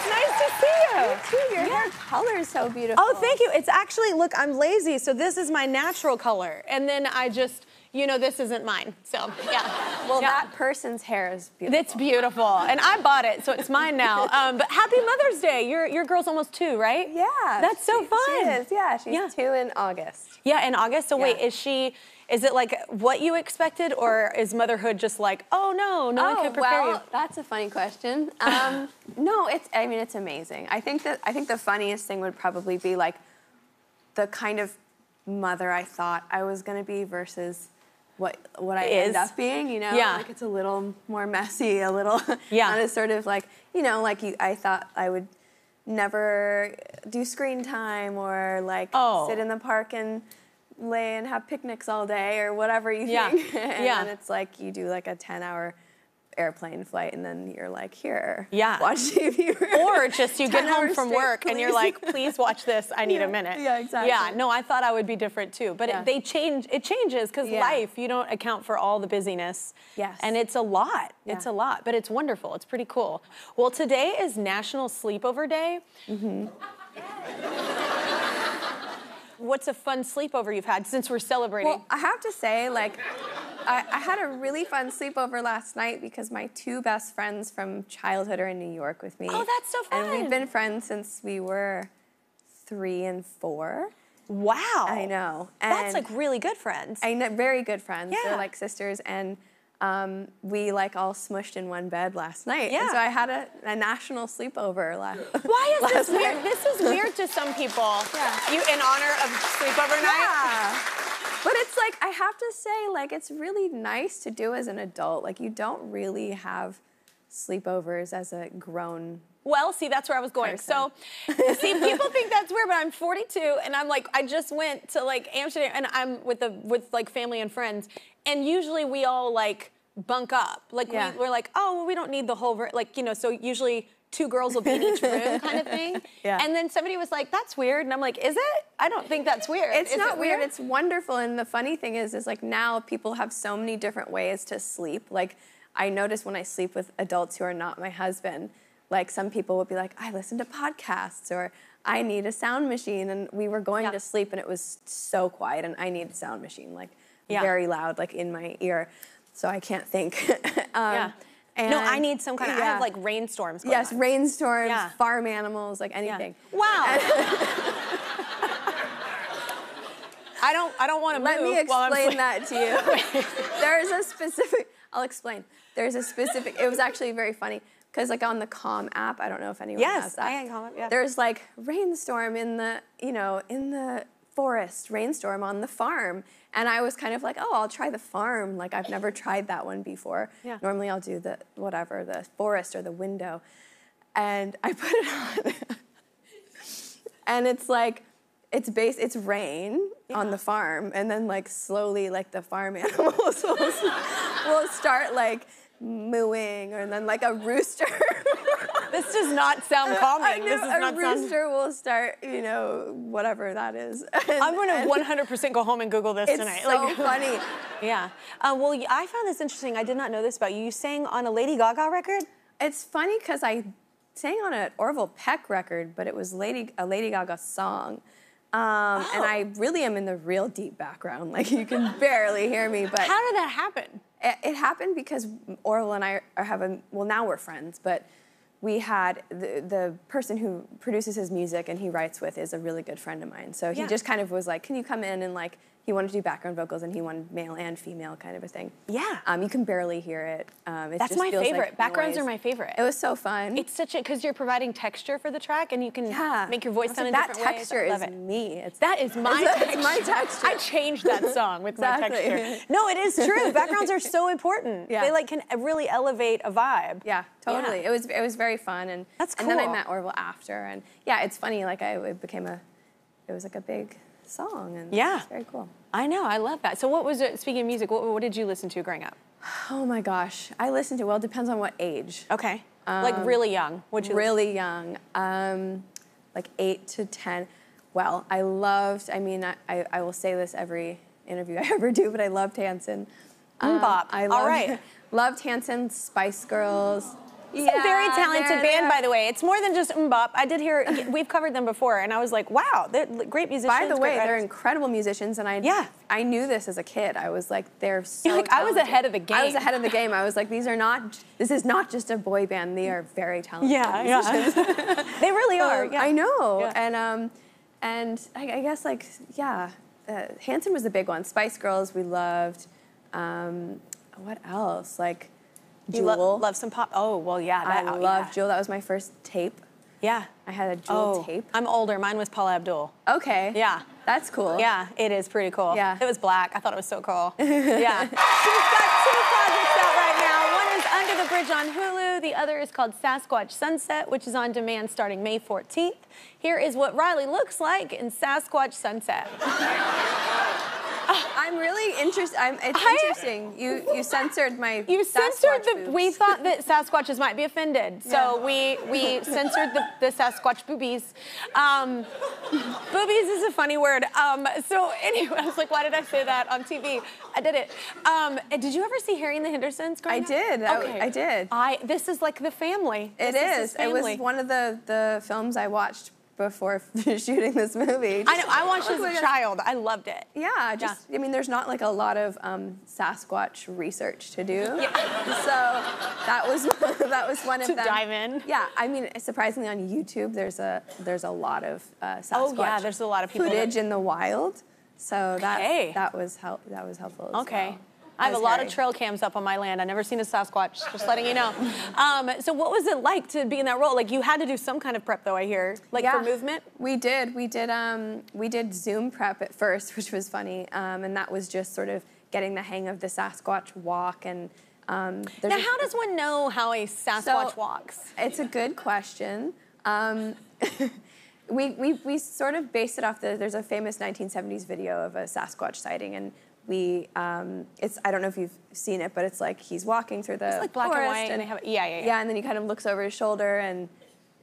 It's nice to see you. You too. Your hair color is so beautiful. Oh, thank you. It's actually, look, I'm lazy, so this is my natural color. And then I just, you know, this isn't mine. So, yeah. Well, that person's hair is beautiful. It's beautiful. And I bought it, so it's mine now. But happy Mother's Day. Your girl's almost 2, right? Yeah. That's so fun. She is, yeah. She's 2 in August. Yeah, in August. So wait, is it like what you expected, or is motherhood just like, oh no, no one can prepare you? That's a funny question. No, I mean, it's amazing. I think the funniest thing would probably be like the kind of mother I thought I was gonna be versus what I end up being, you know? Yeah. Like it's a little more messy, a little not as sort of like, you know, like I thought I would never do screen time or like sit in the park and lay and have picnics all day or whatever you think. And then it's like you do like a 10-hour airplane flight and then you're like, here, watch TV. Or just you get home from work and you're like, please watch this, I need a minute. Yeah, exactly. Yeah, no, I thought I would be different too. But it changes because life, you don't account for all the busyness. Yes. And it's a lot. It's a lot, but it's wonderful. It's pretty cool. Well, today is National Sleepover Day. Mm-hmm. What's a fun sleepover you've had since we're celebrating? Well, I have to say, like, I had a really fun sleepover last night because my 2 best friends from childhood are in New York with me. Oh, that's so fun. And we've been friends since we were 3 and 4. Wow. I know. And that's like really good friends. I know, very good friends. Yeah. They're like sisters, and we like all smushed in one bed last night. Yeah. And so I had a national sleepover last Why is this weird? This is weird to some people. Yeah. You in honor of sleepover night? Yeah. But it's like, I have to say, like, it's really nice to do as an adult. Like, you don't really have sleepovers as a grown Well, see, that's where I was going. person. So, see, people think that's weird, but I'm 42, and I'm like, I just went to like Amsterdam, and I'm with like family and friends, and usually we all like bunk up. Like we're like, oh, well, we don't need the whole, like, you know, so usually 2 girls will be in each room kind of thing. Yeah. And then somebody was like, that's weird. And I'm like, is it? I don't think that's weird. It's not weird. It's wonderful. And the funny thing is like now people have so many different ways to sleep. Like I notice when I sleep with adults who are not my husband, like some people will be like, I listen to podcasts or I need a sound machine. And we were going to sleep and it was so quiet and I need a sound machine, like very loud, like in my ear. So I can't think. And no, I need some kind of, I have like rainstorms going on. Rainstorms, farm animals, like anything. Yeah. Wow. I don't want to move. Let me explain that to you. There's a specific, I'll explain. There's a specific, it was actually very funny, because like on the Calm app, I don't know if anyone has that. I can Calm app, There's like rainstorm in the, you know, in the forest, rainstorm on the farm. And I was kind of like, oh, I'll try the farm. Like, I've never tried that one before. Yeah. Normally, I'll do the, whatever, the forest or the window. And I put it on. And it's like, it's rain on the farm. And then, like, slowly, like, the farm animals will start, like, mooing. And then, like, a rooster. This does not sound calming. This is not a rooster will start, you know, whatever that is. I'm going to 100% go home and Google this tonight. It's so funny. Yeah. Well, I found this interesting. I did not know this about you. You sang on a Lady Gaga record? It's funny because I sang on an Orville Peck record, but it was a Lady Gaga song. And I really am in the real deep background. Like, you can barely hear me. But how did that happen? It happened because Orville and I well, now we're friends, but we had the person who produces his music and he writes with is a really good friend of mine. So he just kind of was like, can you come in and like, he wanted to do background vocals and he wanted male and female kind of a thing. Yeah. You can barely hear it. That's my favorite. Like backgrounds are my favorite. It was so fun. It's such a, because you're providing texture for the track and you can make your voice sound in different ways. That texture is me. That is my texture. It's my texture. I changed that song with my texture. No, it is true. Backgrounds are so important. Yeah. They like can really elevate a vibe. Yeah, totally. Yeah. It was very fun. And that's cool. And then I met Orville after. And yeah, it's funny, like it was like a big song, and it's very cool. I know, I love that. So what was it, speaking of music, what did you listen to growing up? Oh my gosh, I listened to, well, it depends on what age. Okay, like really young, what'd you really young, like 8 to 10. Well, I loved, I mean, I will say this every interview I ever do, but I loved Hanson. Bop, all right. Loved Hanson, Spice Girls, It's a very talented band, by the way. It's more than just bop. I did hear, we've covered them before, and I was like, wow, they're great musicians. By the way, they're incredible musicians, and I knew this as a kid. I was like, they're so talented. I was ahead of the game. I was ahead of the game. I was like, this is not just a boy band. They are very talented musicians. Yeah. They really are. I know. Yeah. And I guess, like, Hanson was the big one. Spice Girls we loved. What else? Like, Jewel. You love some pop? Oh, well, yeah. I loved Jewel. That was my first tape. Yeah. I had a Jewel tape. I'm older. Mine was Paula Abdul. Okay. Yeah. That's cool. Yeah, it is pretty cool. Yeah. It was black. I thought it was so cool. Yeah. She's got 2 projects out right now. One is Under the Bridge on Hulu. The other is called Sasquatch Sunset, which is on demand starting May 14th. Here is what Riley looks like in Sasquatch Sunset. I'm really interested. It's interesting. You censored my. You censored the. We thought that Sasquatches might be offended, so we censored the Sasquatch boobies. Boobies is a funny word. So anyway, I was like, why did I say that on TV? I did it. Did you ever see Harry and the Hendersons? I did. Okay. I did. This is like the family. It is. It was one of the films I watched before shooting this movie. I know, I watched it as a child. I loved it. Yeah, I mean, there's not like a lot of Sasquatch research to do. Yeah. So that was one of them. To dive in. Yeah, I mean, surprisingly on YouTube, there's a lot of Sasquatch there's a lot of people footage in the wild. So that was helpful as well. I have a lot of trail cams up on my land. I've never seen a Sasquatch, just letting you know. So what was it like to be in that role? Like, you had to do some kind of prep, though, I hear, like for movement? We did Zoom prep at first, which was funny, and that was just sort of getting the hang of the Sasquatch walk. And now, how does one know how a Sasquatch walks? It's a good question. We sort of based it off there's a famous 1970s video of a Sasquatch sighting, and I don't know if you've seen it, but it's like he's walking through the it's like black forest and white, and they have yeah, and then he kind of looks over his shoulder, and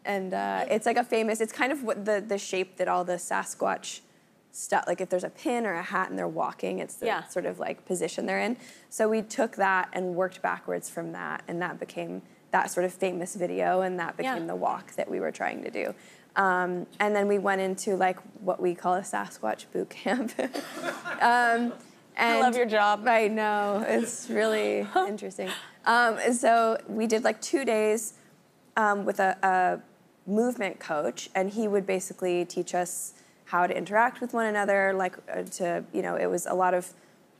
it's like it's kind of what the shape that all the Sasquatch stuff, like if there's a pin or a hat and they're walking, it's the sort of like position they're in. So we took that and worked backwards from that, and that became that sort of famous video, and that became the walk that we were trying to do. And then we went into like what we call a Sasquatch boot camp. I love your job. I know, it's really interesting. So we did like 2 days with a movement coach, and he would basically teach us how to interact with one another, like it was a lot of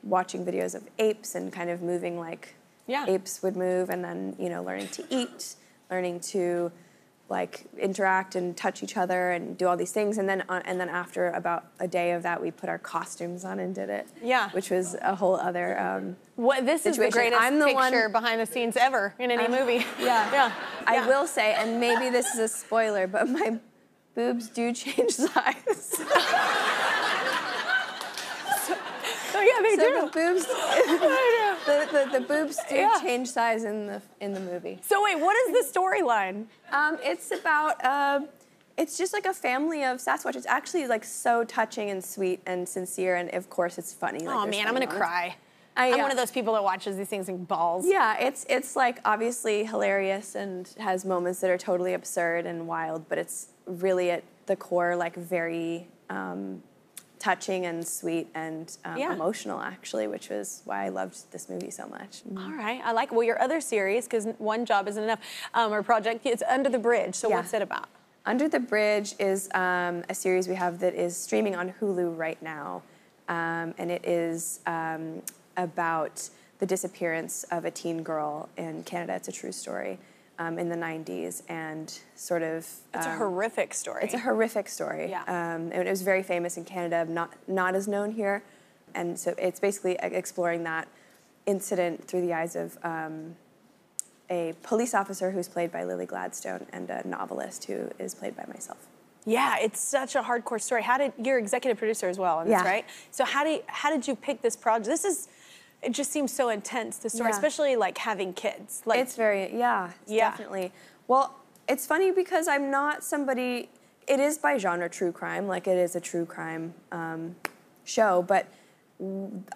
watching videos of apes and kind of moving like apes would move, and then, learning to eat, learning to like interact and touch each other and do all these things, and then after about a day of that, we put our costumes on and did it. Yeah, which was a whole other this situation. Is the greatest picture behind the scenes ever in any movie. Yeah. I will say, and maybe this is a spoiler, but my boobs do change size. Oh yeah, they do. The boobs do change size in the movie. So wait, what is the storyline? It's about it's just like a family of Sasquatch. It's actually like so touching and sweet and sincere, and of course it's funny. Oh man, I'm gonna cry. I'm one of those people that watches these things and bawls. Yeah, it's like obviously hilarious and has moments that are totally absurd and wild, but it's really at the core like very touching and sweet and emotional, actually, which was why I loved this movie so much. All right, I like. Well, your other series, because one job isn't enough, or project, it's Under the Bridge. So what's it about? Under the Bridge is a series we have that is streaming on Hulu right now, and it is about the disappearance of a teen girl in Canada. It's a true story. In the 90s, and sort of... it's a horrific story. It's a horrific story. Yeah. And it was very famous in Canada, not as known here. And so it's basically exploring that incident through the eyes of a police officer who's played by Lily Gladstone and a novelist who is played by myself. Yeah, it's such a hardcore story. You're executive producer as well on this, right? So how did you pick this project? It just seems so intense, the story, especially like having kids. Like, it's very, definitely. Well, it's funny because I'm not somebody, it is by genre true crime, like it is a true crime show, but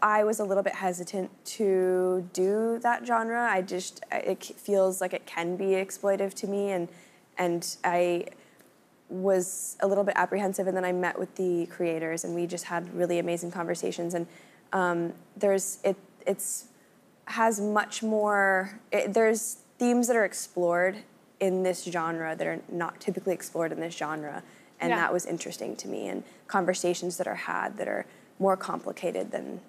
I was a little bit hesitant to do that genre. It feels like it can be exploitive to me, and I was a little bit apprehensive, and then I met with the creators, and we just had really amazing conversations, and has much more, there's themes that are explored in this genre that are not typically explored in this genre, and that was interesting to me, and conversations that are had that are more complicated than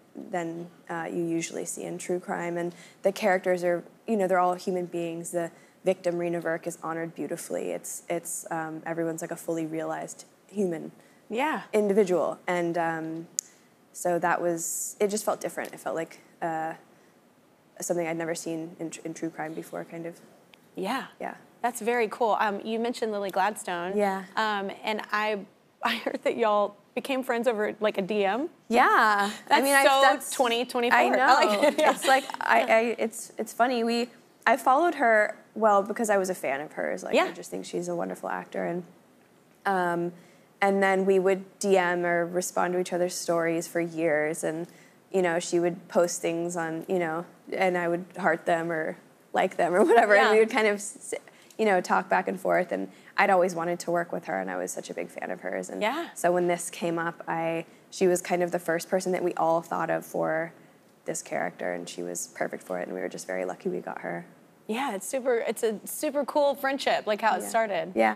you usually see in true crime, and the characters are, they're all human beings. The victim, Rena Verk, is honored beautifully. It's everyone's like a fully realized human individual, and so it just felt different. It felt like something I'd never seen in true crime before, kind of. Yeah. Yeah. That's very cool. You mentioned Lily Gladstone. Yeah. And I heard that y'all became friends over like a DM. Yeah. That's 2024. I know. I like it. Yeah. It's like it's funny. I followed her because I was a fan of hers. Like I just think she's a wonderful actor, and then we would DM or respond to each other's stories for years, and she would post things on and I would heart them or like them or whatever, and we would kind of talk back and forth, and I'd always wanted to work with her, and I was such a big fan of hers, and so when this came up, she was kind of the first person that we all thought of for this character, and she was perfect for it, and we were just very lucky we got her. Yeah, it's a super cool friendship, like how it started. Yeah.